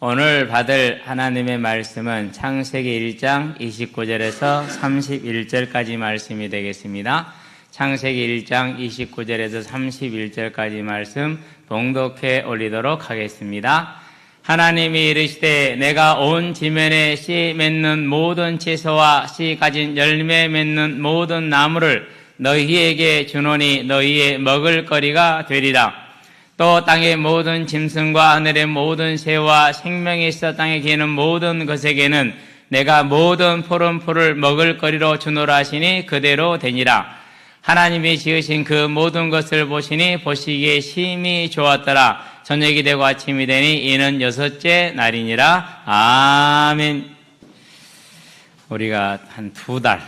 오늘 받을 하나님의 말씀은 창세기 1장 29절에서 31절까지 말씀이 되겠습니다. 창세기 1장 29절에서 31절까지 말씀 봉독해 올리도록 하겠습니다. 하나님이 이르시되 내가 온 지면에 씨 맺는 모든 채소와 씨 가진 열매 맺는 모든 나무를 너희에게 주노니 너희의 먹을 거리가 되리라. 또 땅의 모든 짐승과 하늘의 모든 새와 생명이 있어 땅에 기는 모든 것에게는 내가 모든 푸른 풀을 먹을 거리로 주노라 하시니 그대로 되니라. 하나님이 지으신 그 모든 것을 보시니 보시기에 심히 좋았더라. 저녁이 되고 아침이 되니 이는 여섯째 날이니라. 아멘. 우리가 한 2달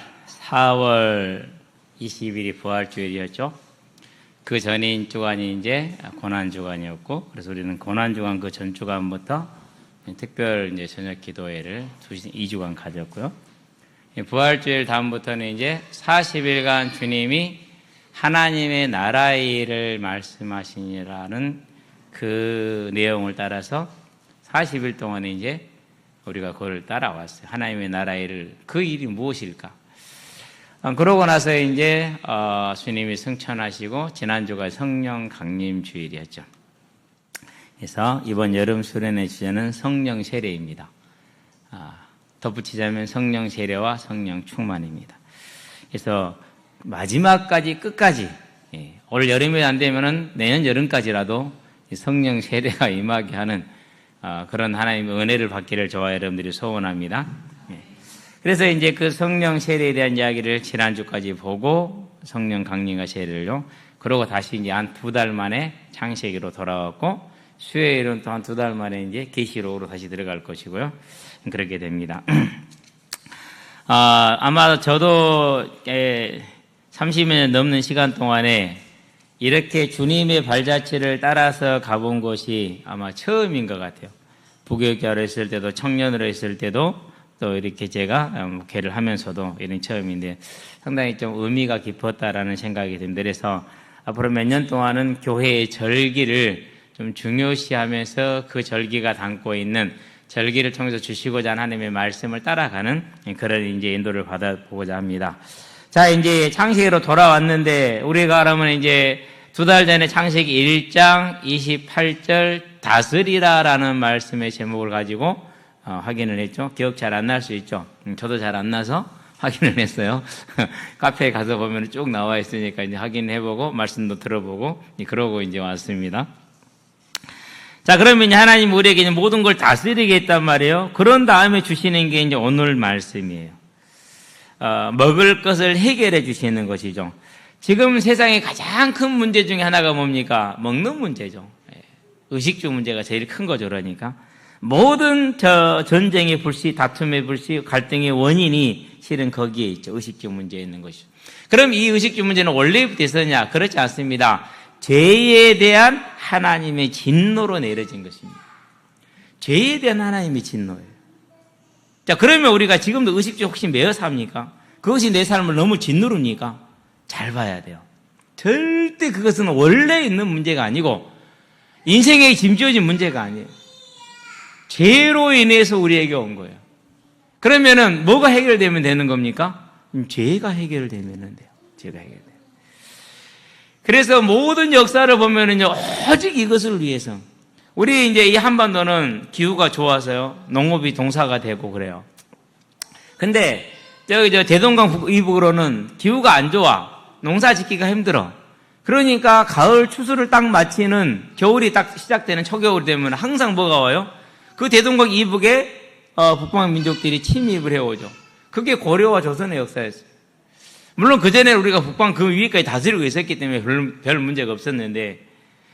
4월 20일이 부활주일이었죠. 그 전인 주간이 이제 고난주간이었고, 그래서 우리는 고난주간 그 전 주간부터 특별 이제 저녁 기도회를 2주간 가졌고요. 부활주일 다음부터는 이제 40일간 주님이 하나님의 나라의 일을 말씀하시니라는 그 내용을 따라서 40일 동안 이제 우리가 그걸 따라왔어요. 하나님의 나라의 일을, 그 일이 무엇일까? 그러고 나서 이제 주님이 승천하시고 지난주가 성령 강림 주일이었죠. 그래서 이번 여름 수련회 주제는 성령 세례입니다. 덧붙이자면 성령 세례와 성령 충만입니다. 그래서 마지막까지 끝까지 올 여름이 안 되면은 내년 여름까지라도 성령 세례가 임하게 하는 그런 하나님의 은혜를 받기를 저와 여러분들이 소원합니다. 그래서 이제 그 성령 세례에 대한 이야기를 지난주까지 보고 성령 강림과 세례를요. 그러고 다시 이제 한 2달 만에 창세기로 돌아왔고 수요일은 또 한 2달 만에 이제 계시록으로 다시 들어갈 것이고요. 그렇게 됩니다. 아마 저도 30여 년 넘는 시간 동안에 이렇게 주님의 발자취를 따라서 가본 곳이 아마 처음인 것 같아요. 부교육자로 있을 때도 청년으로 있을 때도 또 이렇게 제가 목회를 하면서도 이런 처음인데 상당히 좀 의미가 깊었다라는 생각이 듭니다. 그래서 앞으로 몇 년 동안은 교회의 절기를 좀 중요시하면서 그 절기가 담고 있는 절기를 통해서 주시고자 하는 하나님의 말씀을 따라가는 그런 이제 인도를 받아보고자 합니다. 자, 이제 창세기로 돌아왔는데 우리가 그러면 이제 2달 전에 창세기 1장 28절 다스리라라는 말씀의 제목을 가지고 확인을 했죠. 기억 잘 안 날 수 있죠. 저도 잘 안 나서 확인을 했어요. 카페에 가서 보면 쭉 나와 있으니까 이제 확인해보고 말씀도 들어보고 그러고 이제 왔습니다. 자, 그러면 이제 하나님 우리에게 모든 걸 다스리겠단 말이에요. 그런 다음에 주시는 게 이제 오늘 말씀이에요. 먹을 것을 해결해 주시는 것이죠. 지금 세상에 가장 큰 문제 중에 하나가 뭡니까? 먹는 문제죠. 의식주 문제가 제일 큰 거죠. 그러니까 모든 전쟁의 불씨, 다툼의 불씨, 갈등의 원인이 실은 거기에 있죠. 의식주 문제에 있는 것이죠. 그럼 이 의식주 문제는 원래부터 있었냐? 그렇지 않습니다. 죄에 대한 하나님의 진노로 내려진 것입니다. 죄에 대한 하나님의 진노예요. 자, 그러면 우리가 지금도 의식주 혹시 매어 삽니까? 그것이 내 삶을 너무 짓누릅니까? 잘 봐야 돼요. 절대 그것은 원래 있는 문제가 아니고 인생에 짐지어진 문제가 아니에요. 죄로 인해서 우리에게 온 거예요. 그러면은 뭐가 해결되면 되는 겁니까? 죄가 해결되면 돼요. 죄가 해결돼요. 그래서 모든 역사를 보면은요, 오직 이것을 위해서. 우리 이제 이 한반도는 기후가 좋아서요, 농업이 동사가 되고 그래요. 근데 저 대동강 이북으로는 기후가 안 좋아. 농사 짓기가 힘들어. 그러니까 가을 추수를 딱 마치는 겨울이 딱 시작되는 초겨울이 되면 항상 뭐가 와요? 그 대동강 이북에 북방 민족들이 침입을 해오죠. 그게 고려와 조선의 역사였어요. 물론 그전에 우리가 북방 그 위에까지 다스리고 있었기 때문에 별 문제가 없었는데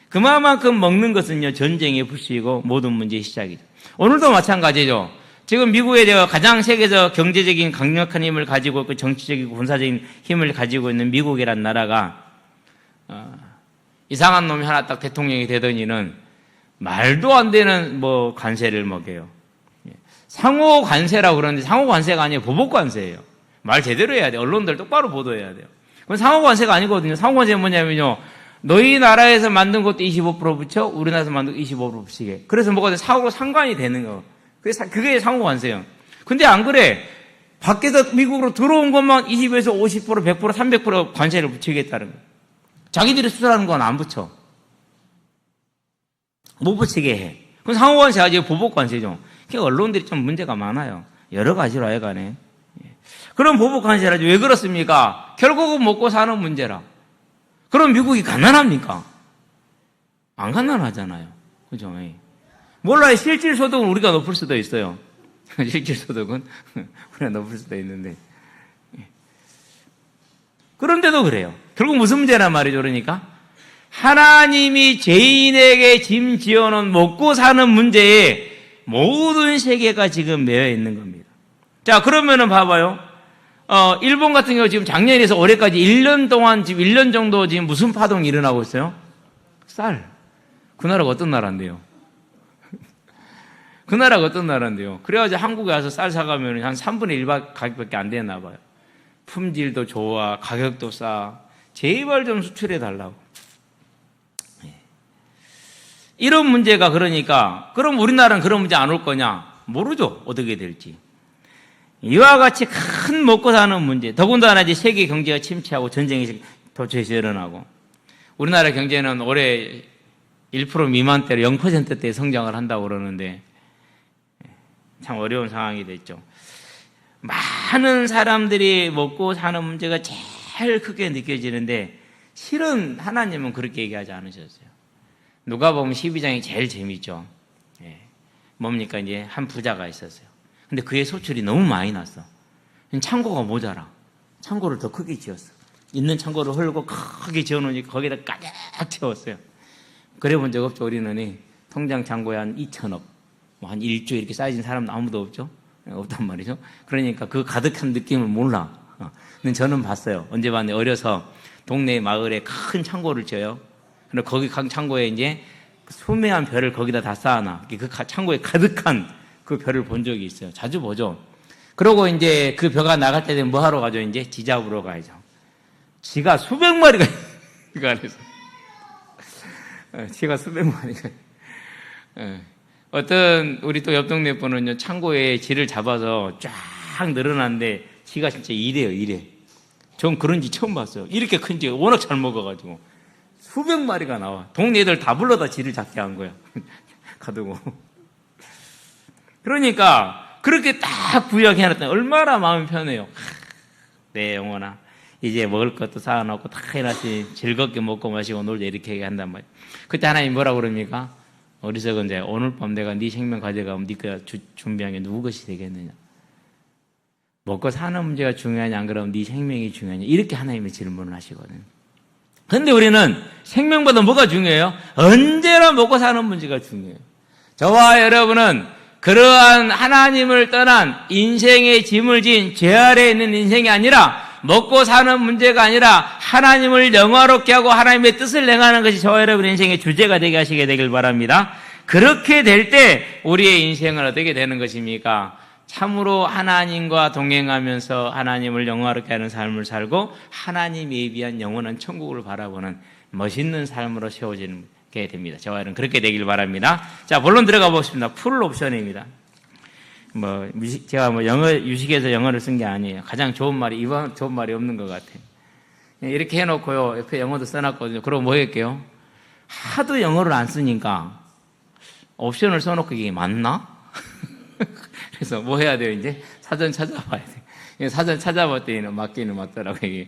그만큼 먹는 것은요 전쟁의 불씨이고 모든 문제의 시작이죠. 오늘도 마찬가지죠. 지금 미국의 가장 세계에서 경제적인 강력한 힘을 가지고 있고 정치적이고 군사적인 힘을 가지고 있는 미국이란 나라가 이상한 놈이 하나 딱 대통령이 되더니는 말도 안 되는 관세를 먹여요. 상호 관세라고 그러는데 상호 관세가 아니에요. 보복 관세예요. 말 제대로 해야 돼요. 언론들 똑바로 보도해야 돼요. 그건 상호 관세가 아니거든요. 상호 관세는 뭐냐면요, 너희 나라에서 만든 것도 25% 붙여, 우리나라에서 만든 거 25% 붙이게. 그래서 뭐가 돼? 사고로 상관이 되는 거. 그게 상호관세요. 근데 안 그래. 밖에서 미국으로 들어온 것만 20에서 50%, 100%, 300% 관세를 붙이겠다는 거예요. 자기들이 수출하는 건 안 붙여. 못 붙이게 해. 그럼 상호관세가 아직 보복관세죠. 그러니까 언론들이 좀 문제가 많아요. 여러 가지로 하여간에. 그럼 보복관세라지 왜 그렇습니까? 결국은 먹고 사는 문제라. 그럼 미국이 가난합니까? 안 가난하잖아요. 그죠? 몰라요. 실질소득은 우리가 높을 수도 있어요. 실질소득은 우리가 높을 수도 있는데. 그런데도 그래요. 결국 무슨 문제란 말이죠, 그러니까? 하나님이 죄인에게 짐 지어놓은 먹고 사는 문제에 모든 세계가 지금 매여 있는 겁니다. 자, 그러면은 봐봐요. 일본 같은 경우 지금 작년에서 올해까지 1년 동안 지금 1년 정도 지금 무슨 파동이 일어나고 있어요? 쌀. 그 나라가 어떤 나라인데요? 그 나라가 어떤 나라인데요? 그래가지고 한국에 와서 쌀 사가면 한 3분의 1 가격밖에 안 되나 봐요. 품질도 좋아, 가격도 싸. 제발 좀 수출해 달라고. 이런 문제가 그러니까, 그럼 우리나라는 그런 문제 안 올 거냐? 모르죠. 어떻게 될지. 이와 같이 큰 먹고 사는 문제, 더군다나 이제 세계 경제가 침체하고 전쟁이 도처에서 일어나고, 우리나라 경제는 올해 1% 미만대로 0%대 성장을 한다고 그러는데, 참 어려운 상황이 됐죠. 많은 사람들이 먹고 사는 문제가 제일 크게 느껴지는데, 실은 하나님은 그렇게 얘기하지 않으셨어요. 누가복음 12장이 제일 재밌죠. 뭡니까? 이제 한 부자가 있었어요. 근데 그의 소출이 너무 많이 났어. 창고가 모자라. 창고를 더 크게 지었어. 있는 창고를 헐고 크게 지어놓으니까 거기다 가득 채웠어요. 그래 본 적 없죠, 우리는. 통장 창고에 한 2천억, 뭐 한 1조 이렇게 쌓여진 사람은 아무도 없죠. 없단 말이죠. 그러니까 그 가득한 느낌을 몰라. 근데 저는 봤어요. 언제 봤는데 어려서 동네 마을에 큰 창고를 지어요. 근데 거기 각 창고에 이제 소매한 별을 거기다 다 쌓아놔. 그 창고에 가득한 그 별을 본 적이 있어요. 자주 보죠. 그러고 이제 그 벼가 나갈 때 되면 뭐 하러 가죠? 이제 지 잡으러 가야죠. 지가 수백 마리가 그 안에서. 지가 수백 마리가. 어떤 우리 또 옆 동네 분은요, 창고에 지를 잡아서 쫙 늘어났는데 지가 진짜 이래. 전 그런 지 처음 봤어요. 이렇게 큰 지 워낙 잘 먹어가지고 수백 마리가 나와. 동네 애들 다 불러다 지를 잡게 한 거야. 가두고. 그러니까 그렇게 딱 부여해놨더니 얼마나 마음이 편해요. 내 영혼아, 이제 먹을 것도 사놓고 다 해놨으니 즐겁게 먹고 마시고 놀자, 이렇게 얘기한단 말이에요. 그때 하나님 뭐라고 그럽니까? 어리석은 자야, 오늘 밤 내가 네 생명 가져가면 네가 준비한 게 누구 것이 되겠느냐? 먹고 사는 문제가 중요하냐, 안 그러면 네 생명이 중요하냐? 이렇게 하나님의 질문을 하시거든요. 그런데 우리는 생명보다 뭐가 중요해요? 언제나 먹고 사는 문제가 중요해요. 저와 여러분은 그러한 하나님을 떠난 인생의 짐을 진 죄 아래에 있는 인생이 아니라, 먹고 사는 문제가 아니라 하나님을 영화롭게 하고 하나님의 뜻을 행하는 것이 저와 여러분의 인생의 주제가 되게 하시게 되길 바랍니다. 그렇게 될 때 우리의 인생은 어떻게 되는 것입니까? 참으로 하나님과 동행하면서 하나님을 영화롭게 하는 삶을 살고 하나님 예비한 영원한 천국을 바라보는 멋있는 삶으로 세워지게 됩니다. 저와 여러분 그렇게 되길 바랍니다. 자, 본론 들어가 보겠습니다. 풀 옵션입니다. 제가 영어, 유식에서 영어를 쓴 게 아니에요. 가장 좋은 말이, 이번 좋은 말이 없는 것 같아요. 이렇게 해놓고요, 옆에 영어도 써놨거든요. 그럼 뭐 할게요? 하도 영어를 안 쓰니까 옵션을 써놓고 이게 맞나? 그래서 뭐 해야 돼요, 이제? 사전 찾아봐야 돼요. 사전 찾아봤더니 맞기는 맞더라고요, 이게.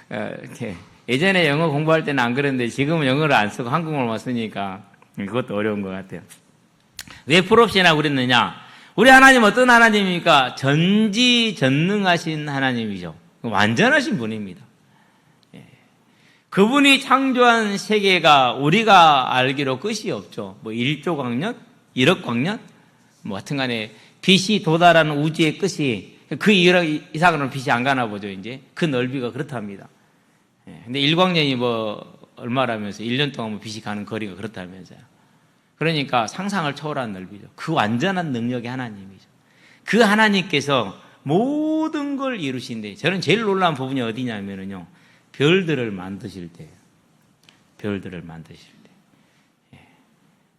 이렇게. 예전에 영어 공부할 때는 안 그랬는데 지금은 영어를 안 쓰고 한국어만 쓰니까 그것도 어려운 것 같아요. 왜 풀옵션이라고 그랬느냐? 우리 하나님 어떤 하나님입니까? 전지전능하신 하나님이죠. 완전하신 분입니다. 그분이 창조한 세계가 우리가 알기로 끝이 없죠. 1조 광년? 1억 광년? 하여튼 간에 빛이 도달하는 우주의 끝이 그 이상으로는 빛이 안 가나 보죠, 이제. 그 넓이가 그렇답니다. 근데 1광년이 얼마라면서 1년 동안 빛이 가는 거리가 그렇다면서요. 그러니까 상상을 초월한 넓이죠. 그 완전한 능력의 하나님이죠. 그 하나님께서 모든 걸 이루신데, 저는 제일 놀라운 부분이 어디냐면요, 별들을 만드실 때예요. 별들을 만드실 때.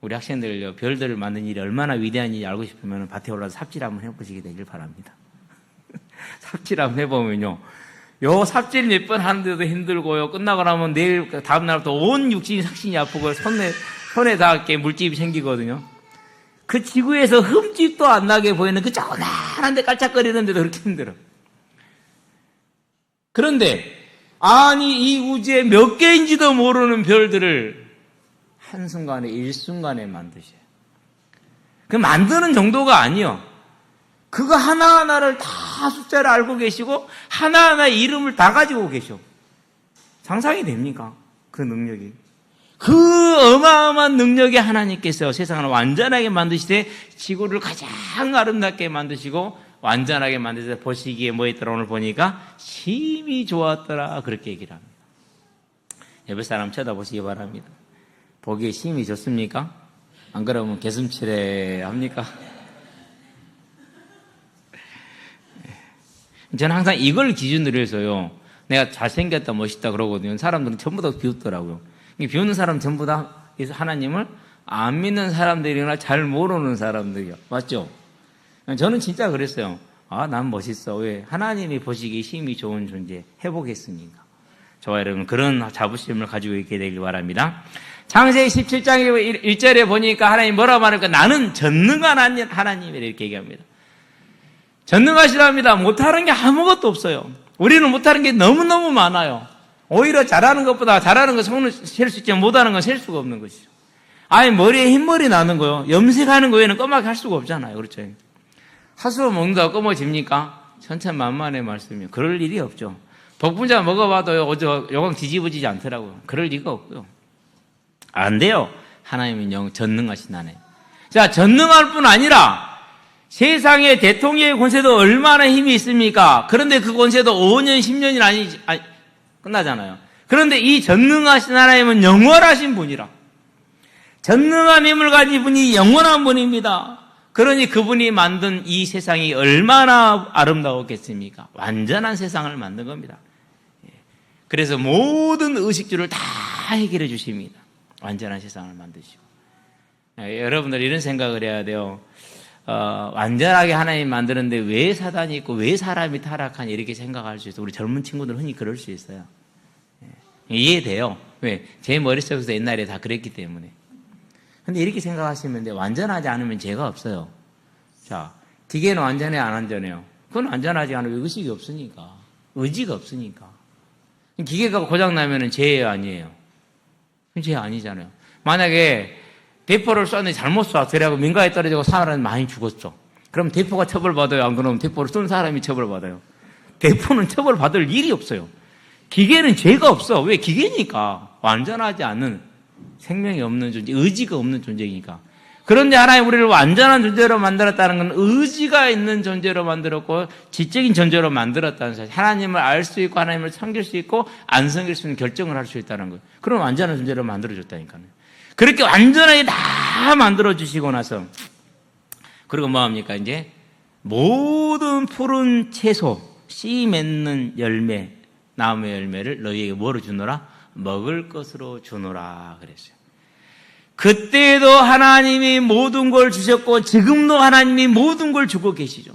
우리 학생들 별들을 만드는 일이 얼마나 위대한 일인지 알고 싶으면 밭에 올라서 삽질 한번 해보시게 되길 바랍니다. 삽질 한번 해보면요, 요 삽질 몇 번 하는데도 힘들고요, 끝나고 나면 내일 다음 날부터 온 육신이 삭신이 아프고 손에 다 이렇게 물집이 생기거든요. 그 지구에서 흠집도 안 나게 보이는 그 조그만한데 깔짝거리는데도 그렇게 힘들어. 그런데 아니 이 우주에 몇 개인지도 모르는 별들을 한순간에 일순간에 만드셔요. 그 만드는 정도가 아니요, 그거 하나하나를 다 숫자를 알고 계시고 하나하나의 이름을 다 가지고 계셔. 상상이 됩니까? 그 능력이. 그 어마어마한 능력의 하나님께서 세상을 완전하게 만드시되 지구를 가장 아름답게 만드시고 완전하게 만드셔서 보시기에 뭐 있더라, 오늘 보니까 심히 좋았더라, 그렇게 얘기를 합니다. 옆에 사람 쳐다보시기 바랍니다. 보기에 심히 좋습니까? 안 그러면 개슴치레 합니까? 저는 항상 이걸 기준으로 해서요, 내가 잘생겼다 멋있다 그러거든요. 사람들은 전부 다 비웃더라고요. 비웃는 사람 전부 다 하나님을 안 믿는 사람들이나 잘 모르는 사람들이요. 맞죠? 저는 진짜 그랬어요. 아, 난 멋있어. 왜? 하나님이 보시기에 힘이 좋은 존재 해보겠습니까? 저와 여러분 그런 자부심을 가지고 있게 되길 바랍니다. 창세기 17장 1절에 보니까 하나님 뭐라고 말할까? 나는 전능한 하나님이라 이렇게 얘기합니다. 전능하시답니다. 못하는 게 아무것도 없어요. 우리는 못하는 게 너무너무 많아요. 오히려 잘하는 것보다 잘하는 거 손을 셀 수 있지만 못하는 건 셀 수가 없는 것이죠. 아니 머리에 흰머리 나는 거요, 염색하는 거 외에는 껌하게 할 수가 없잖아요. 그렇죠? 하수로 먹는다고 검어집니까? 천천만만의 말씀이에요. 그럴 일이 없죠. 복분자 먹어봐도 요강 뒤집어지지 않더라고요. 그럴 리가 없고요. 안 돼요. 하나님은 전능하신 하나님. 자, 전능할 뿐 아니라 세상의 대통령의 권세도 얼마나 힘이 있습니까? 그런데 그 권세도 5년, 10년이 끝나잖아요. 그런데 이 전능하신 하나님은 영원하신 분이라. 전능한 힘을 가진 분이 영원한 분입니다. 그러니 그분이 만든 이 세상이 얼마나 아름다웠겠습니까? 완전한 세상을 만든 겁니다. 그래서 모든 의식주를 다 해결해 주십니다. 완전한 세상을 만드시고. 여러분들 이런 생각을 해야 돼요. 완전하게 하나님 만드는데 왜 사단이 있고 왜 사람이 타락하니, 이렇게 생각할 수 있어요. 우리 젊은 친구들은 흔히 그럴 수 있어요. 이해돼요. 왜? 제 머릿속에서 옛날에 다 그랬기 때문에. 근데 이렇게 생각하시면 돼요. 완전하지 않으면 죄가 없어요. 자, 기계는 완전해, 안 완전해요? 그건 완전하지 않으면 의식이 없으니까. 의지가 없으니까. 기계가 고장나면 죄예요, 아니에요? 죄 아니잖아요. 만약에 대포를 쐈는데 잘못 쏴. 그래갖고 민가에 떨어지고 사람이 많이 죽었어. 그럼 대포가 처벌받아요? 안 그러면 대포를 쏜 사람이 처벌받아요? 대포는 처벌받을 일이 없어요. 기계는 죄가 없어. 왜? 기계니까. 완전하지 않은, 생명이 없는 존재, 의지가 없는 존재이니까. 그런데 하나님 우리를 완전한 존재로 만들었다는 건 의지가 있는 존재로 만들었고 지적인 존재로 만들었다는 사실. 하나님을 알 수 있고 하나님을 섬길 수 있고 안 섬길 수 있는 결정을 할 수 있다는 거예요. 그럼 완전한 존재로 만들어줬다니까요. 그렇게 완전하게 다 만들어주시고 나서 그리고 뭐합니까? 이제 모든 푸른 채소, 씨 맺는 열매, 나무의 열매를 너희에게 뭐로 주노라? 먹을 것으로 주노라 그랬어요. 그때도 하나님이 모든 걸 주셨고 지금도 하나님이 모든 걸 주고 계시죠.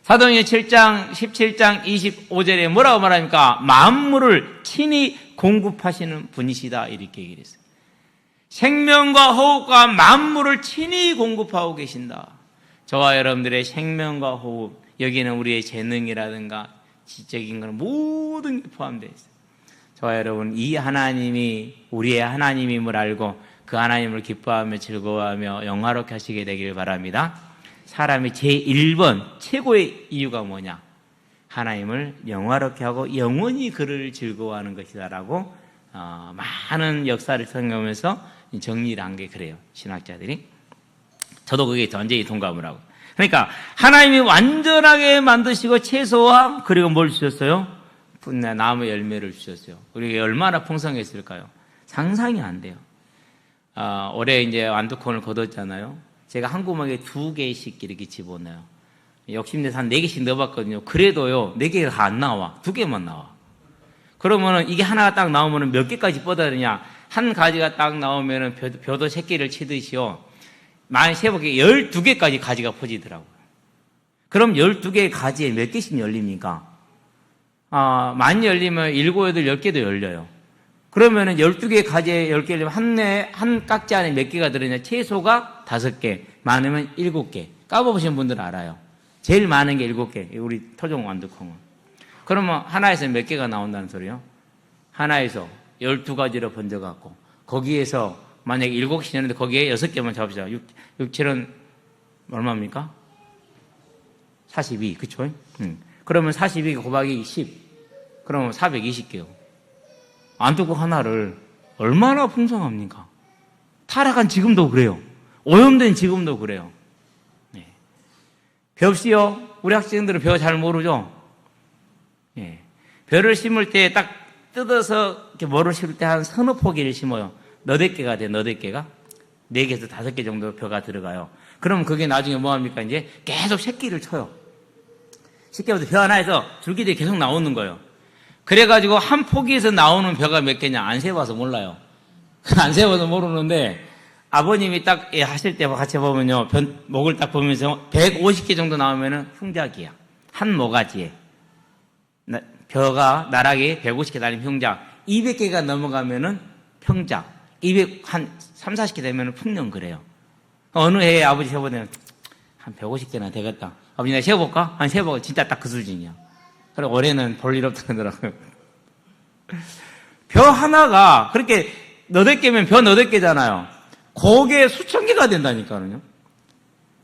사도행전 7장 17장 25절에 뭐라고 말합니까? 만물을 친히 공급하시는 분이시다 이렇게 얘기를 했어요. 생명과 호흡과 만물을 친히 공급하고 계신다. 저와 여러분들의 생명과 호흡, 여기는 우리의 재능이라든가 지적인 건 모든 게 포함되어 있어요. 저와 여러분, 이 하나님이 우리의 하나님임을 알고 그 하나님을 기뻐하며 즐거워하며 영화롭게 하시게 되길 바랍니다. 사람이 제1번 최고의 이유가 뭐냐? 하나님을 영화롭게 하고 영원히 그를 즐거워하는 것이다라고 많은 역사를 성경하면서 정리를 한 게 그래요. 신학자들이. 저도 그게 완전히 동감을 하고. 그러니까 하나님이 완전하게 만드시고 채소와 그리고 뭘 주셨어요? 나무 열매를 주셨어요. 우리가 얼마나 풍성했을까요? 상상이 안 돼요. 올해 이제 완두콩을 거뒀잖아요. 제가 한 구멍에 2개씩 이렇게 집어넣어요. 욕심내서 한 4개씩 넣어봤거든요. 그래도요, 4개가 안 나와. 2개만 나와. 그러면은 이게 하나가 딱 나오면은 몇 개까지 뻗어야 되냐? 한 가지가 딱 나오면은 벼도 새끼를 치듯이요. 만 세보게 12개까지 가지가 퍼지더라고요. 그럼 12개의 가지에 몇 개씩 열립니까? 많이 열리면 7, 8, 10개도 열려요. 그러면은 12개의 가지에 10개 열리면 한 깍지 안에 몇 개가 들어있냐? 최소가 5개, 많으면 7개. 까봐보신 분들은 알아요. 제일 많은 게 7개. 우리 토종 완두콩은. 그러면 하나에서 몇 개가 나온다는 소리요? 하나에서 12가지로 번져갖고, 거기에서 만약에 7개씩 였는데 거기에 6개만 잡으자. 6, 7은 얼마입니까? 42, 그쵸? 그러면 42 곱하기 10. 그러면 420개요. 안두콩 하나를 얼마나 풍성합니까? 타락한 지금도 그래요. 오염된 지금도 그래요. 네. 벼씨요? 우리 학생들은 벼 잘 모르죠? 네. 벼를 심을 때 딱 뜯어서 이렇게 뭐를 심을 때 한 서너 포기를 심어요. 너댓 개가 돼, 너댓 개가. 4개에서 5개 정도 벼가 들어가요. 그럼 그게 나중에 뭐합니까? 이제 계속 새끼를 쳐요. 새끼부터 벼 하나에서 줄기들이 계속 나오는 거예요. 그래가지고 한 포기에서 나오는 벼가 몇 개냐? 안 세봐서 몰라요. 안 세봐서 모르는데 아버님이 딱 하실 때 같이 보면요. 목을 딱 보면서 150개 정도 나오면은 흉작이야. 한 모가지에. 벼가 나락이 150개 달린 흉작. 200개가 넘어가면은 평작. 200, 한 3, 40개 되면은 풍년 그래요. 어느 해에 아버지 세보면 한 150개나 되겠다. 아버지 내가 세워볼까? 한 세워볼까? 진짜 딱 그 수준이야. 그래, 올해는 볼 일 없다더라고요. 벼 하나가, 그렇게 너댓 개면 벼 너댓 개잖아요. 거기에 수천 개가 된다니까요.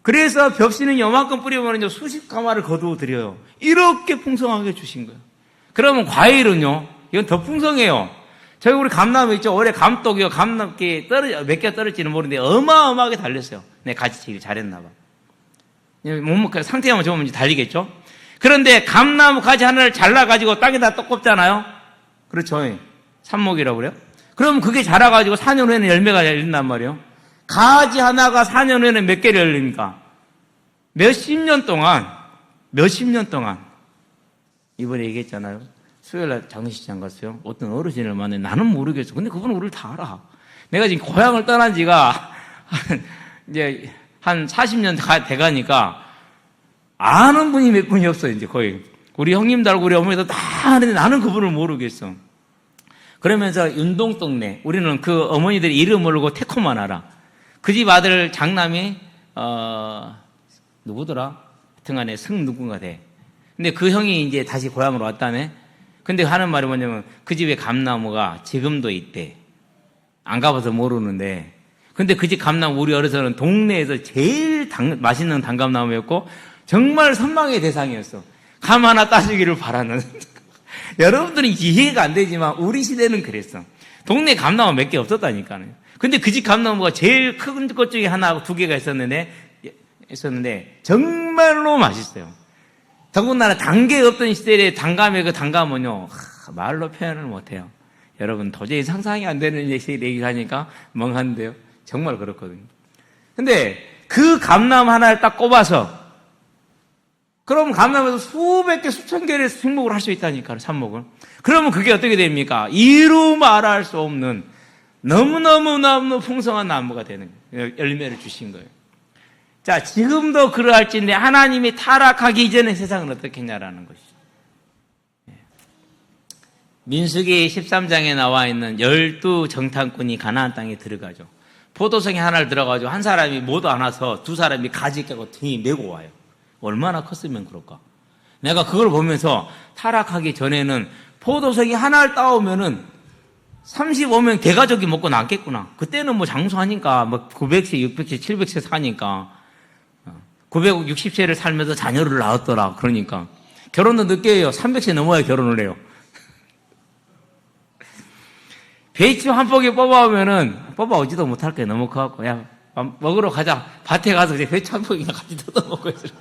그래서 벽씨는 요만큼 뿌리면 수십 가마를 거두어 드려요. 이렇게 풍성하게 주신 거예요. 그러면 과일은요, 이건 더 풍성해요. 저희 우리 감나무 있죠? 올해 감독이요, 감나무께 몇 개 떨어질지는 모르는데 어마어마하게 달렸어요. 내 가지치기 잘했나 봐. 상태만 좋으면 이제 달리겠죠? 그런데 감나무 가지 하나를 잘라가지고 땅에다 떡 꼽잖아요? 그렇죠. 삽목이라고 그래요? 그럼 그게 자라가지고 4년 후에는 열매가 열린단 말이에요. 가지 하나가 4년 후에는 몇 개를 열립니까? 몇십 년 동안, 이번에 얘기했잖아요. 수요일날 장례식장 갔어요. 어떤 어르신을 만나요. 나는 모르겠어. 근데 그분은 우리를 다 알아. 내가 지금 고향을 떠난 지가 이제 한 40년 돼가니까 아는 분이 몇 분이 없어요, 이제 거의. 우리 형님들 알고 우리 어머니도 다 아는데 나는 그분을 모르겠어. 그러면서 윤동동네, 우리는 그 어머니들 이름 모르고 태코만 알아. 그 집 아들 장남이, 누구더라? 하여튼간에 승 누군가 돼. 근데 그 형이 이제 다시 고향으로 왔다네? 근데 하는 말이 뭐냐면 그 집에 감나무가 지금도 있대. 안 가봐서 모르는데. 근데 그 집 감나무 우리 어려서는 동네에서 제일 맛있는 단감나무였고 정말 선망의 대상이었어. 감 하나 따주기를 바라는. 여러분들은 이해가 안 되지만 우리 시대는 그랬어. 동네 감나무 몇 개 없었다니까요. 근데 그 집 감나무가 제일 큰 것 중에 하나, 2개가 있었는데 정말로 맛있어요. 더군다나 단계 없던 시대에 단감의 그 단감은요, 말로 표현을 못해요. 여러분 도저히 상상이 안 되는 얘기를 하니까 멍한데요. 정말 그렇거든요. 근데 그 감나무 하나를 딱 꼽아서 그럼 감나무에서 수백 개, 수천 개를 생목을 할 수 있다니까요, 삽목을. 그러면 그게 어떻게 됩니까? 이루 말할 수 없는 너무너무 풍성한 나무가 되는 거예요. 열매를 주신 거예요. 자, 지금도 그러할진데 하나님이 타락하기 이전의 세상은 어떻겠냐라는 것이죠. 민수기 13장에 나와 있는 12정탐꾼이 가나안 땅에 들어가죠. 포도송이 하나를 들어가지고 한 사람이 못 안아서 두 사람이 가지 깨고 등이 메고 와요. 얼마나 컸으면 그럴까? 내가 그걸 보면서 타락하기 전에는 포도송이 하나를 따오면은 35명 대가족이 먹고 남겠구나. 그때는 뭐 장수하니까 뭐 900세, 600세, 700세 사니까 960세를 살면서 자녀를 낳았더라. 그러니까 결혼도 늦게 해요. 300세 넘어야 결혼을 해요. 배추 한 포기 뽑아오지도 못할 거야. 너무 커갖고. 야, 먹으러 가자. 밭에 가서 이제 배추 한 포기나 같이 뜯어먹고 있어요.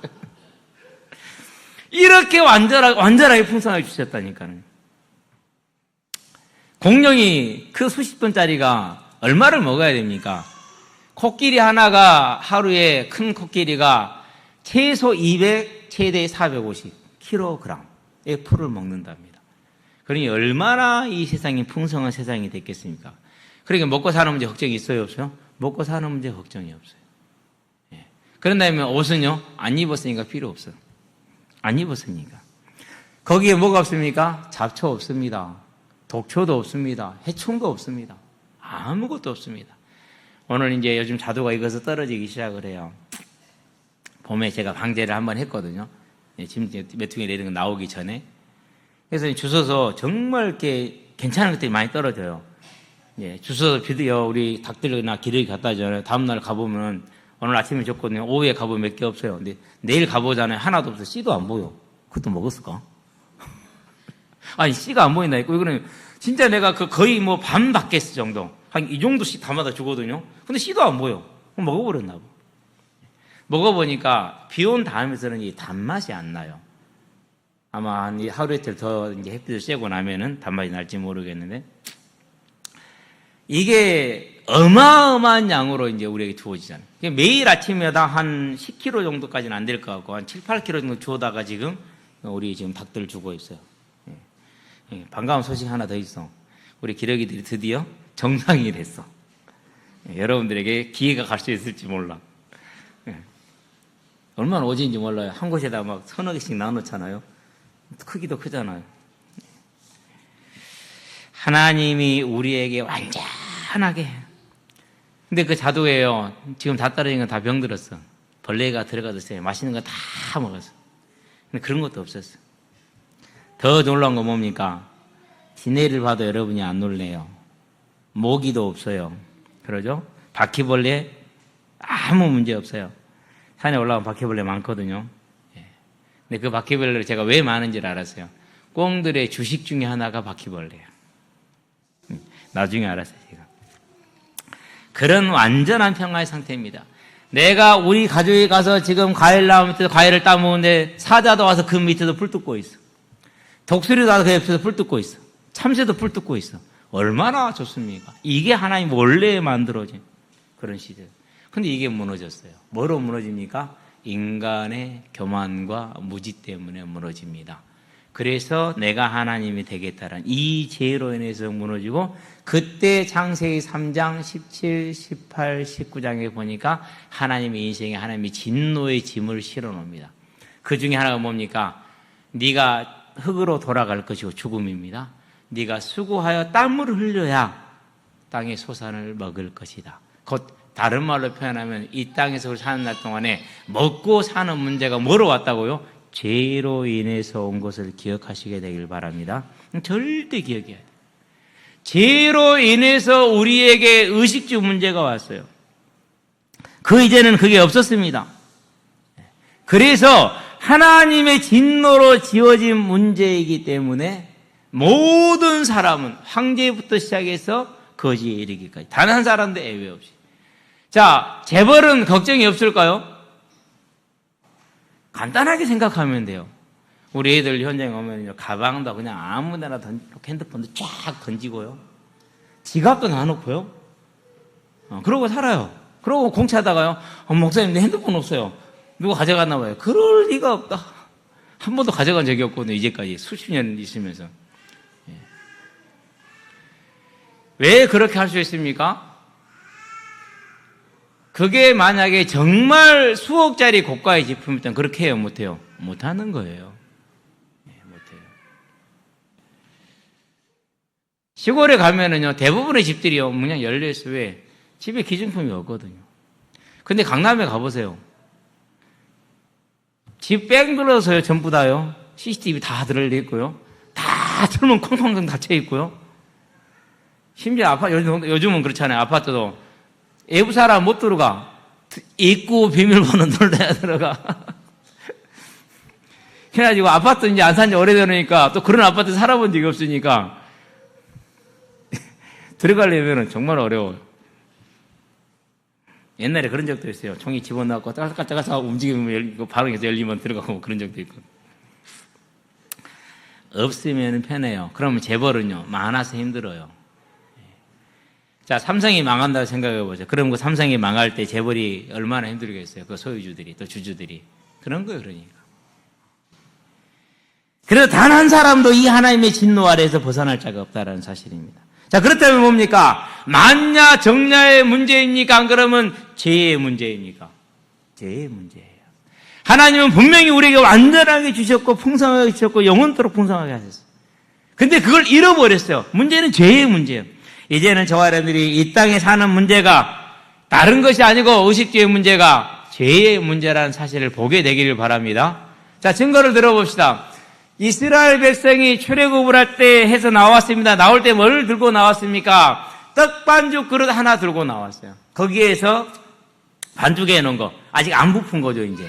이렇게 완전하게 풍성하게 주셨다니까요. 공룡이 그 수십 톤짜리가 얼마를 먹어야 됩니까? 코끼리 하나가 하루에 큰 코끼리가 최소 200, 최대 450kg의 풀을 먹는답니다. 그러니 얼마나 이 세상이 풍성한 세상이 됐겠습니까? 그러니까 먹고 사는 문제 걱정이 있어요, 없어요? 먹고 사는 문제 걱정이 없어요. 예. 그런다면 옷은요? 안 입었으니까 필요 없어요. 안 입었으니까. 거기에 뭐가 없습니까? 잡초 없습니다. 독초도 없습니다. 해충도 없습니다. 아무것도 없습니다. 오늘 이제 요즘 자두가 익어서 떨어지기 시작을 해요. 봄에 제가 방제를 한번 했거든요. 지금 메뚜기 내리는 거 나오기 전에. 그래서 주워서 정말 이렇게 괜찮은 것들이 많이 떨어져요. 예, 주워서 비디오 우리 닭들이나 기러기 갖다 주잖아요. 다음날 가보면 오늘 아침에 줬거든요. 오후에 가보면 몇 개 없어요. 근데 내일 가보잖아요. 하나도 없어. 씨도 안 보여. 그것도 먹었을까? 아니, 씨가 안 보인다니까. 이거는 진짜 내가 거의 뭐 반 받겠어 정도. 한 이 정도 씨 담아다 주거든요. 근데 씨도 안 보여. 그럼 먹어버렸나 봐. 먹어보니까 비 온 다음에서는 이 단맛이 안 나요. 아마 한 하루 이틀 더 이제 햇빛을 쐬고 나면은 단맛이 날지 모르겠는데, 이게 어마어마한 양으로 이제 우리에게 주어지잖아요. 매일 아침마다 한 10kg 정도까지는 안 될 것 같고, 한 7, 8kg 정도 주워다가 지금 우리 지금 닭들 주고 있어요. 반가운 소식 하나 더 있어. 우리 기러기들이 드디어 정상이 됐어. 여러분들에게 기회가 갈 수 있을지 몰라. 얼마나 오지인지 몰라요. 한 곳에다 막 서너 개씩 나눠놓잖아요. 크기도 크잖아요. 하나님이 우리에게 완전하게. 근데 그 자두예요. 지금 다 떨어진 건 다 병들었어. 벌레가 들어가서 맛있는 거 다 먹었어. 근데 그런 것도 없었어. 더 놀라운 건 뭡니까? 지네를 봐도 여러분이 안 놀래요. 모기도 없어요. 그러죠? 바퀴벌레 아무 문제 없어요. 산에 올라가면 바퀴벌레 많거든요. 근데 그 바퀴벌레를 제가 왜 많은지를 알았어요. 꽁들의 주식 중에 하나가 바퀴벌레예요. 나중에 알았어요, 제가. 그런 완전한 평화의 상태입니다. 내가 우리 가족에 가서 지금 과일 나무 밑에서 과일을 따먹는데 사자도 와서 그 밑에서 풀 뜯고 있어. 독수리도 와서 그 옆에서 풀 뜯고 있어. 참새도 풀 뜯고 있어. 얼마나 좋습니까? 이게 하나님 원래 만들어진 그런 시대. 근데 이게 무너졌어요. 뭐로 무너집니까? 인간의 교만과 무지 때문에 무너집니다. 그래서 내가 하나님이 되겠다는 이 죄로 인해서 무너지고, 그때 창세기 3장 17, 18, 19장에 보니까 하나님의 인생에 하나님이 진노의 짐을 실어놓습니다. 그 중에 하나가 뭡니까? 네가 흙으로 돌아갈 것이고 죽음입니다. 네가 수고하여 땀을 흘려야 땅의 소산을 먹을 것이다. 곧 다른 말로 표현하면 이 땅에서 사는 날 동안에 먹고 사는 문제가 뭐로 왔다고요? 죄로 인해서 온 것을 기억하시게 되길 바랍니다. 절대 기억해야 돼요. 죄로 인해서 우리에게 의식주 문제가 왔어요. 그 이제는 그게 없었습니다. 그래서 하나님의 진노로 지어진 문제이기 때문에 모든 사람은 황제부터 시작해서 거지에 이르기까지 단 한 사람도 예외 없이. 자, 재벌은 걱정이 없을까요? 간단하게 생각하면 돼요. 우리 애들 현장에 오면 가방도 그냥 아무 데나 핸드폰도 쫙 던지고요. 지갑도 놔놓고요. 그러고 살아요. 그러고 공차다가요. 목사님, 내 핸드폰 없어요. 누가 가져갔나 봐요. 그럴 리가 없다. 한 번도 가져간 적이 없거든요. 이제까지 수십 년 있으면서. 왜 그렇게 할 수 있습니까? 그게 만약에 정말 수억짜리 고가의 제품이면 그렇게 해요? 못해요? 못하는 거예요. 못해요. 시골에 가면은요, 대부분의 집들이요, 문이 열려있어요. 왜? 집에 기증품이 없거든요. 근데 강남에 가보세요. 집 뺑 둘러서요, 전부 다요. CCTV 다 들어있고요. 다 틀면 쾅쾅쾅 닫혀 있고요. 심지어 요즘은 그렇잖아요. 아파트도 외부 사람 못 들어가. 입구 비밀번호 눌러야 들어가. 그래가지고 아파트 이제 안 산 지 오래되니까 또 그런 아파트 살아본 적이 없으니까 들어가려면 정말 어려워요. 옛날에 그런 적도 있어요. 종이 집어넣고 따가따가따가 움직이면 바로 열리면 들어가고 그런 적도 있고. 없으면 편해요. 그러면 재벌은요, 많아서 힘들어요. 자, 삼성이 망한다고 생각해 보죠. 그럼 그 삼성이 망할 때 재벌이 얼마나 힘들겠어요. 그 소유주들이, 또 주주들이. 그런 거예요, 그러니까. 그래서 단 한 사람도 이 하나님의 진노 아래에서 벗어날 자가 없다는 사실입니다. 자, 그렇다면 뭡니까? 만냐, 정냐의 문제입니까? 안 그러면 죄의 문제입니까? 죄의 문제예요. 하나님은 분명히 우리에게 완전하게 주셨고, 풍성하게 주셨고, 영원토록 풍성하게 하셨어요. 근데 그걸 잃어버렸어요. 문제는 죄의 문제예요. 이제는 저와 여러분들이 이 땅에 사는 문제가 다른 것이 아니고 의식주의 문제가 죄의 문제라는 사실을 보게 되기를 바랍니다. 자, 증거를 들어봅시다. 이스라엘 백성이 출애굽을 할 때 해서 나왔습니다. 나올 때 뭘 들고 나왔습니까? 떡 반죽 그릇 하나 들고 나왔어요. 거기에서 반죽해 놓은 거 아직 안 부푼 거죠, 이제.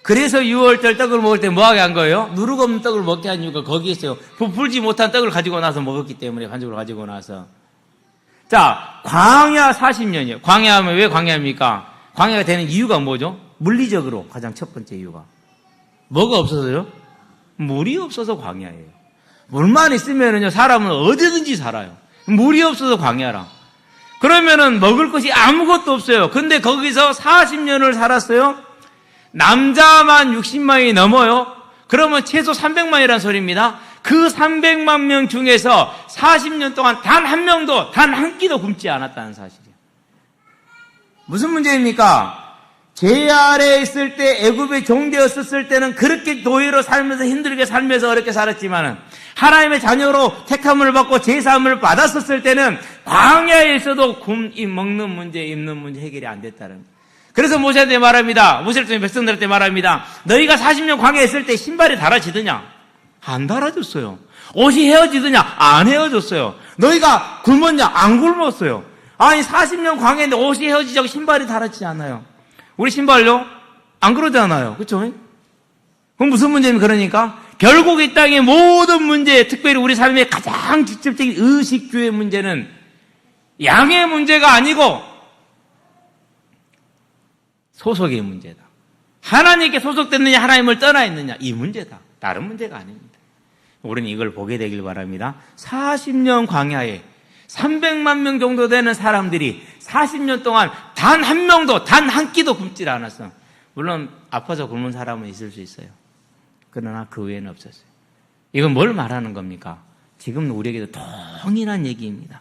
그래서 6월절 떡을 먹을 때 뭐하게 한 거예요? 누룩 없는 떡을 먹게 한 이유가 거기에 있어요. 부풀지 못한 떡을 가지고 나서 먹었기 때문에, 반죽을 가지고 나서. 자, 광야 40년이에요. 광야하면 왜 광야입니까? 광야가 되는 이유가 뭐죠? 물리적으로 가장 첫 번째 이유가. 뭐가 없어서요? 물이 없어서 광야예요. 물만 있으면은요, 사람은 어디든지 살아요. 물이 없어서 광야라. 그러면은 먹을 것이 아무것도 없어요. 근데 거기서 40년을 살았어요? 남자만 60만이 넘어요? 그러면 최소 300만이라는 소리입니다. 그 300만 명 중에서 40년 동안 단 한 명도, 단 한 끼도 굶지 않았다는 사실이에요. 무슨 문제입니까? 죄 아래에 있을 때, 애굽에 종되었을 때는 그렇게 노예로 살면서 힘들게 살면서 어렵게 살았지만은, 하나님의 자녀로 택함을 받고 제사함을 받았었을 때는 광야에 있어도 먹는 문제, 입는 문제 해결이 안 됐다는 거예요. 그래서 모세한테 말합니다. 모세를 통해 백성들한테 말합니다. 너희가 40년 광야에 있을 때 신발이 달아지더냐? 안 달아졌어요. 옷이 헤어지더냐? 안 헤어졌어요. 너희가 굶었냐? 안 굶었어요. 아니 40년 광야인데 옷이 헤어지자고 신발이 달아지지 않아요. 우리 신발요? 안 그러잖아요. 그렇죠? 그럼 무슨 문제입니까? 그러니까 결국 이 땅의 모든 문제, 특별히 우리 삶의 가장 직접적인 의식주의 문제는 양의 문제가 아니고 소속의 문제다. 하나님께 소속됐느냐, 하나님을 떠나 있느냐, 이 문제다. 다른 문제가 아닙니다. 우리는 이걸 보게 되길 바랍니다. 40년 광야에 300만 명 정도 되는 사람들이 40년 동안 단 한 명도, 단 한 끼도 굶질 않았어. 물론 아파서 굶은 사람은 있을 수 있어요. 그러나 그 외에는 없었어요. 이건 뭘 말하는 겁니까? 지금 우리에게도 동일한 얘기입니다.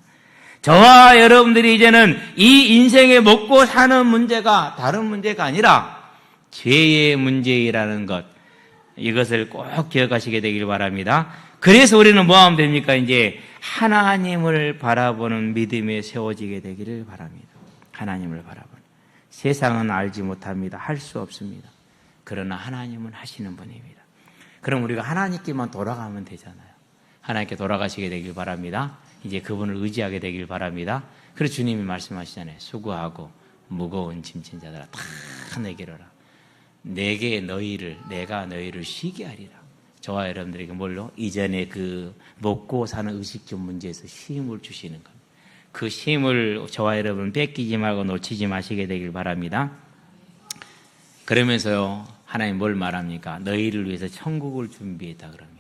저와 여러분들이 이제는 이 인생에 먹고 사는 문제가 다른 문제가 아니라 죄의 문제라는 것, 이것을 꼭 기억하시게 되길 바랍니다. 그래서 우리는 뭐 하면 됩니까? 이제 하나님을 바라보는 믿음에 세워지게 되기를 바랍니다. 하나님을 바라보는. 세상은 알지 못합니다. 할 수 없습니다. 그러나 하나님은 하시는 분입니다. 그럼 우리가 하나님께만 돌아가면 되잖아요. 하나님께 돌아가시게 되길 바랍니다. 이제 그분을 의지하게 되길 바랍니다. 그래서 주님이 말씀하시잖아요. 수고하고 무거운 짐진 자들아 다 내게로 오라. 내가 너희를 쉬게 하리라. 저와 여러분들에게 뭘로? 이전에 그 먹고 사는 의식주 문제에서 쉼을 주시는 겁니다. 그 쉼을 저와 여러분 뺏기지 말고 놓치지 마시게 되길 바랍니다. 그러면서요, 하나님 뭘 말합니까? 너희를 위해서 천국을 준비했다 그럽니다.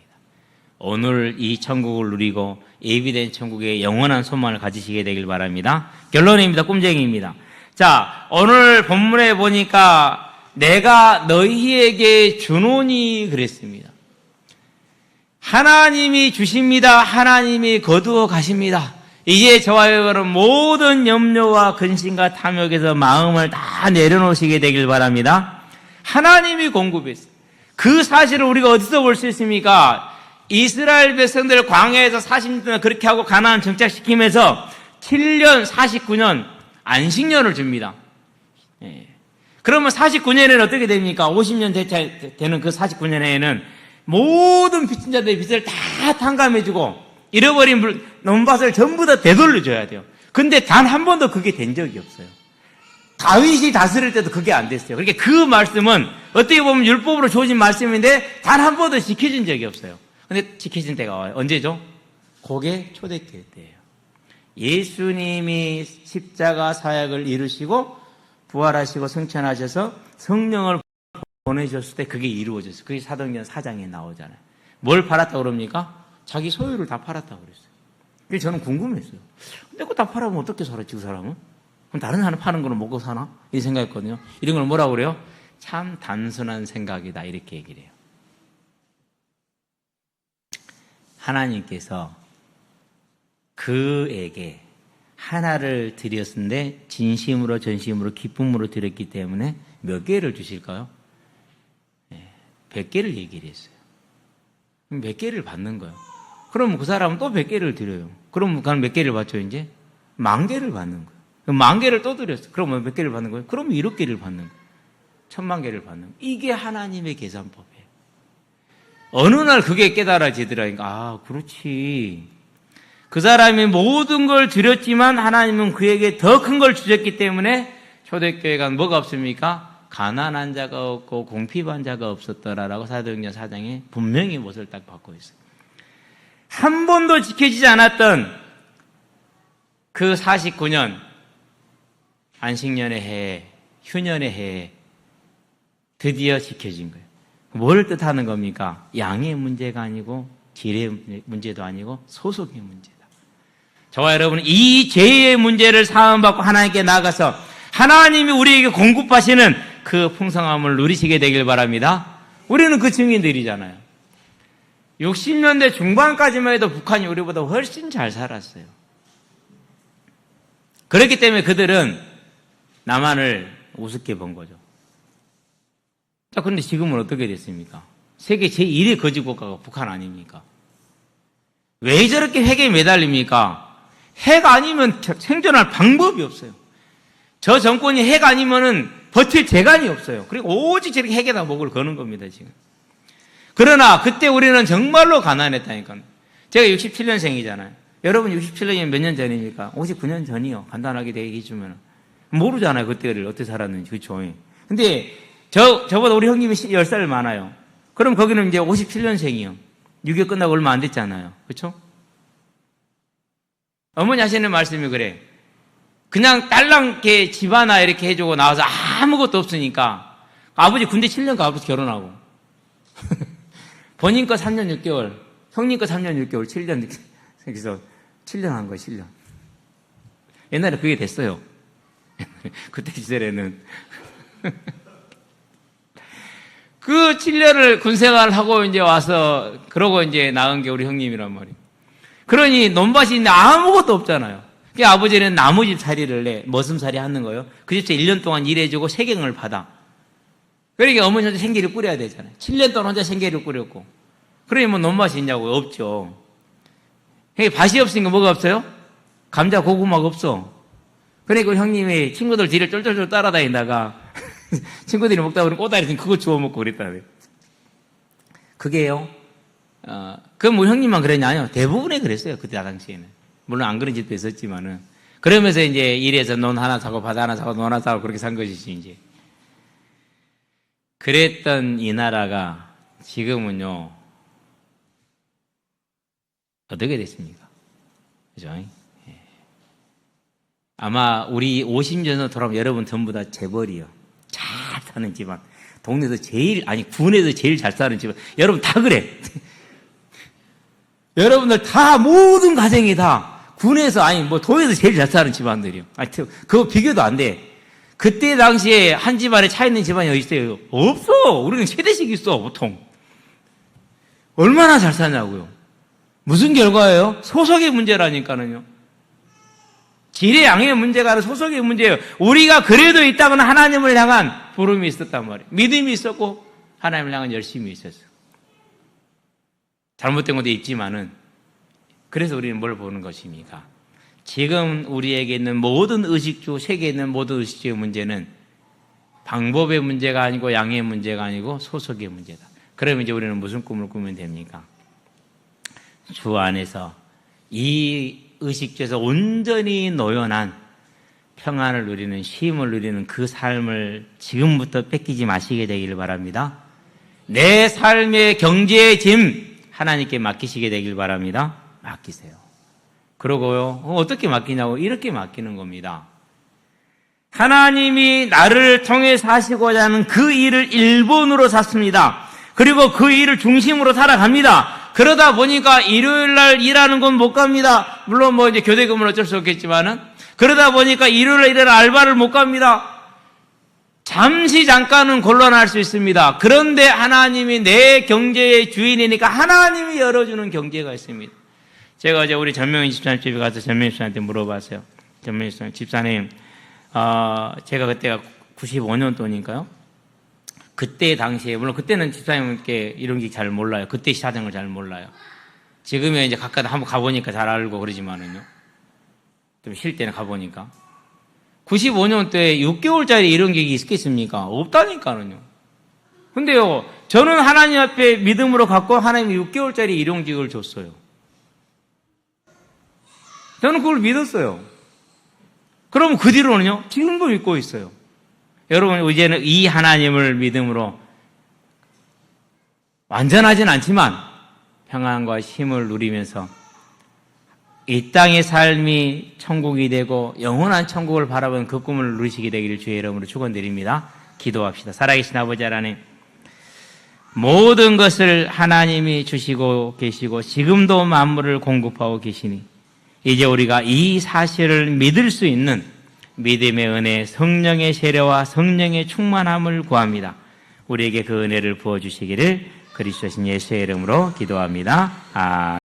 오늘 이 천국을 누리고 예비된 천국에 영원한 소망을 가지시게 되길 바랍니다. 결론입니다. 꿈쟁이입니다. 자, 오늘 본문에 보니까 내가 너희에게 주노니 그랬습니다. 하나님이 주십니다. 하나님이 거두어 가십니다. 이제 저와 여러분 모든 염려와 근심과 탐욕에서 마음을 다 내려놓으시게 되길 바랍니다. 하나님이 공급했어요. 그 사실을 우리가 어디서 볼 수 있습니까? 이스라엘 백성들 광야에서 40년 그렇게 하고 가나안 정착시키면서 7년 49년 안식년을 줍니다. 예. 그러면 49년에는 어떻게 됩니까? 50년 되는 그 49년에는 모든 빚진 자들의 빚을 다 탕감해주고 잃어버린 논밭을 전부 다 되돌려줘야 돼요. 근데 단 한 번도 그게 된 적이 없어요. 다윗이 다스릴 때도 그게 안 됐어요. 그러니까 그 말씀은 어떻게 보면 율법으로 주어진 말씀인데 단 한 번도 지켜진 적이 없어요. 근데 지켜진 때가 와요. 언제죠? 그게 초대교회 때예요. 예수님이 십자가 사역을 이루시고 부활하시고 승천하셔서 성령을 보내셨을 때 그게 이루어졌어요. 그게 사도행전 4장에 나오잖아요. 뭘 팔았다고 그럽니까? 자기 소유를 다 팔았다고 그랬어요. 그래서 저는 궁금했어요. 근데 그거 다 팔아면 어떻게 살았지, 그 사람은? 그럼 다른 사람 파는 거는 먹고 사나? 이 생각했거든요. 이런 걸 뭐라고 그래요? 참 단순한 생각이다. 이렇게 얘기를 해요. 하나님께서 그에게 하나를 드렸는데 진심으로 전심으로 기쁨으로 드렸기 때문에 몇 개를 주실까요? 100개를 얘기를 했어요. 그럼 몇 개를 받는 거예요. 그럼 그 사람은 또 100개를 드려요. 그럼 그는 몇 개를 받죠, 이제? 10,000개를 받는 거예요. 그럼 10,000개를 또 드렸어요. 그럼 몇 개를 받는 거예요? 그럼 1억 개를 받는 거예요. 10,000,000개를 받는 거예요. 이게 하나님의 계산법이에요. 어느 날 그게 깨달아지더라니까. 아, 그렇지. 그 사람이 모든 걸 드렸지만 하나님은 그에게 더 큰 걸 주셨기 때문에 초대교회가 뭐가 없습니까? 가난한 자가 없고 공핍한 자가 없었더라라고 사도행전 4장에 분명히 못을 딱 받고 있어요. 한 번도 지켜지지 않았던 그 49년 안식년의 해에, 휴년의 해에 드디어 지켜진 거예요. 뭘 뜻하는 겁니까? 양의 문제가 아니고 질의 문제도 아니고 소속의 문제다. 저와 여러분은 이 죄의 문제를 사함받고 하나님께 나가서 하나님이 우리에게 공급하시는 그 풍성함을 누리시게 되길 바랍니다. 우리는 그 증인들이잖아요. 60년대 중반까지만 해도 북한이 우리보다 훨씬 잘 살았어요. 그렇기 때문에 그들은 남한을 우습게 본 거죠. 자, 그런데 지금은 어떻게 됐습니까? 세계 제1의 거지 국가가 북한 아닙니까? 왜 저렇게 핵에 매달립니까? 핵 아니면 생존할 방법이 없어요. 저 정권이 핵 아니면은 버틸 재간이 없어요. 그리고 오직 저렇게 핵에다 목을 거는 겁니다, 지금. 그러나 그때 우리는 정말로 가난했다니까요. 제가 67년생이잖아요. 여러분 67년이면 몇 년 전입니까? 59년 전이요. 간단하게 얘기해주면. 모르잖아요, 그때를 어떻게 살았는지. 그렇죠. 근데 저보다 우리 형님이 10살 많아요. 그럼 거기는 이제 57년생이요. 6.25 끝나고 얼마 안 됐잖아요. 그렇죠? 어머니 하시는 말씀이 그래. 그냥 딸랑 이렇게 집 하나 이렇게 해주고 나와서 아무것도 없으니까 아버지 군대 7년 가고서 결혼하고 본인 거 3년 6개월, 형님 거 3년 6개월, 7년 그래서 7년 한 거예요. 7년. 옛날에 그게 됐어요. 그때 시절에는 그 7년을 군생활을 하고 이제 와서 그러고 이제 나온 게 우리 형님이란 말이에요. 그러니 논밭이 있는데 아무것도 없잖아요. 그러니까 아버지는 나무집 살이를 내, 머슴살이 하는 거예요. 그 집에서 1년 동안 일해주고 세경을 받아. 그러니까 어머니 혼자 생계를 꾸려야 되잖아요. 7년 동안 혼자 생계를 꾸렸고. 그러니 뭐 논밭이 있냐고요? 없죠. 그러니까 밭이 없으니까 뭐가 없어요? 감자, 고구마가 없어. 그러니까 우리 형님이 친구들 뒤를 쫄쫄쫄 따라다니다가 친구들이 먹다 보니 꼬다리 있으니 그거 주워 먹고 그랬다고요. 그게요. 그럼 우리 형님만 그랬냐? 아니요. 대부분에 그랬어요. 그때 당시에는. 물론 안 그런 집도 있었지만은. 그러면서 이제 일해서 논 하나 사고 밭 하나 사고 논 하나 사고 그렇게 산 것이지 이제. 그랬던 이 나라가 지금은요. 어떻게 됐습니까? 그죠? 예. 아마 우리 50년 전으로 돌아오면 여러분 전부 다 재벌이요. 잘 사는 집안. 동네에서 제일, 아니 군에서 제일 잘 사는 집안. 여러분 다 그래. 여러분들 다 모든 가정이 다 군에서 아니 뭐 도에서 제일 잘 사는 집안들이요. 아니 그거 비교도 안 돼. 그때 당시에 한 집안에 차 있는 집안이 어디 있어요? 없어. 우리는 세대씩 있어 보통. 얼마나 잘 사냐고요. 무슨 결과예요? 소속의 문제라니까는요. 질의 양의 문제가 아니라 소속의 문제예요. 우리가 그래도 있다고는 하나님을 향한 부름이 있었단 말이에요. 믿음이 있었고 하나님을 향한 열심이 있었어요. 잘못된 것도 있지만은 그래서 우리는 뭘 보는 것입니까? 지금 우리에게 있는 모든 의식주, 세계에 있는 모든 의식주의 문제는 방법의 문제가 아니고 양의 문제가 아니고 소속의 문제다. 그러면 이제 우리는 무슨 꿈을 꾸면 됩니까? 주 안에서 이 의식주에서 온전히 노연한 평안을 누리는 쉼을 누리는 그 삶을 지금부터 뺏기지 마시게 되기를 바랍니다. 내 삶의 경제의 짐 하나님께 맡기시게 되길 바랍니다. 맡기세요. 그러고요. 어떻게 맡기냐고 이렇게 맡기는 겁니다. 하나님이 나를 통해 사시고자 하는 그 일을 1번으로 샀습니다. 그리고 그 일을 중심으로 살아갑니다. 그러다 보니까 일요일 날 일하는 건 못 갑니다. 물론 뭐 이제 교대 근무는 어쩔 수 없겠지만은 그러다 보니까 일요일 날 일하는 알바를 못 갑니다. 잠시 잠깐은 곤란할 수 있습니다. 그런데 하나님이 내 경제의 주인이니까 하나님이 열어주는 경제가 있습니다. 제가 어제 우리 전명희 집사님 집에 가서 전명희 집사님한테 물어봤어요. 전명희 집사님, 제가 그때가 95년도니까요. 그때 당시에, 물론 그때는 집사님께 이런 게 잘 몰라요. 그때 사정을 잘 몰라요. 지금은 이제 가까이 한번 가보니까 잘 알고 그러지만은요. 좀 쉴 때는 가보니까. 95년도에 6개월짜리 일용직이 있겠습니까? 없다니까는요. 근데요, 저는 하나님 앞에 믿음으로 갖고 하나님이 6개월짜리 일용직을 줬어요. 저는 그걸 믿었어요. 그러면 그 뒤로는요, 지금도 믿고 있어요. 여러분, 이제는 이 하나님을 믿음으로 완전하진 않지만 평안과 힘을 누리면서 이 땅의 삶이 천국이 되고 영원한 천국을 바라보는 그 꿈을 누리시게 되기를 주의 이름으로 축원드립니다. 기도합시다. 살아계신 아버지 하나님, 모든 것을 하나님이 주시고 계시고 지금도 만물을 공급하고 계시니 이제 우리가 이 사실을 믿을 수 있는 믿음의 은혜, 성령의 세례와 성령의 충만함을 구합니다. 우리에게 그 은혜를 부어주시기를 그리스도신 예수의 이름으로 기도합니다.